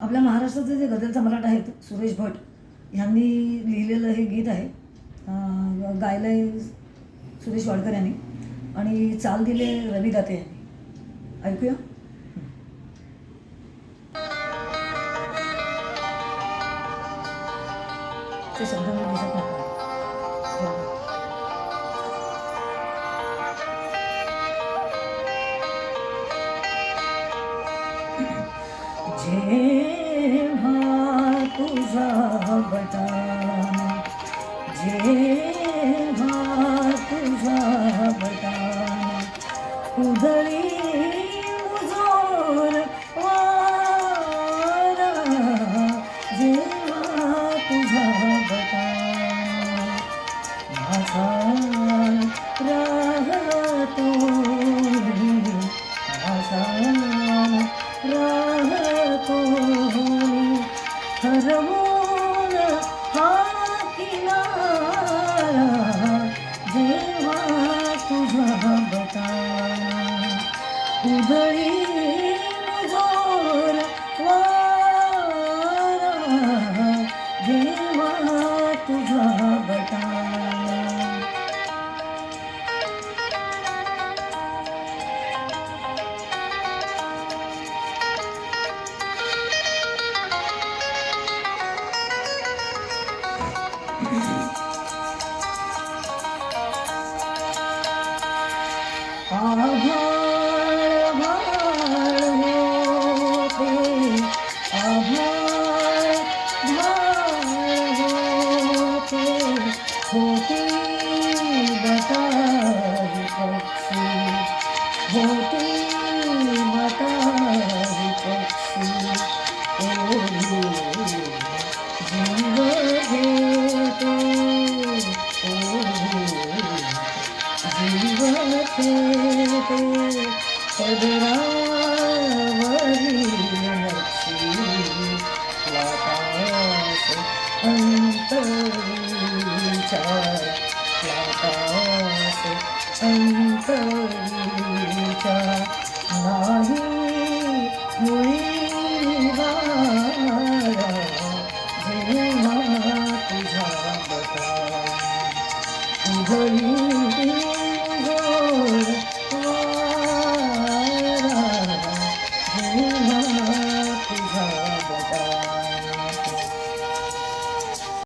आपल्या महाराष्ट्राचे जे गझल सम्राट आहेत सुरेश भट यांनी लिहिलेलं हे गीत आहे. गायलं आहे सुरेश वाडकर यांनी आणि चाल दिले रवी दाते यांनी. ऐकूया. ते शब्द मी दिसत नाही. जेव्हा तुझा बटाना, जेव्हा तुझा बटाना उधळी मुजोर वारा, जेव्हा तुझा बटाना माझा राहतो, माझा राहतो हरवून हा किनारा, जेव्हा तुझा बटाना उधळी मुजोर वारा, जेव्हा तुझा बटाना. आभाळ भाळ होते, आभाळ भाळ होते, होती बतारी पक्षी, होती बतारी पक्षी, ओढी जीव घेते, जीव खेळते पदरावरी नक्षी, लाटास अंतरीच्या, लाटास अंतरीच्या नाही मुळी वारा, जेव्हा तुझा बटाना उधळी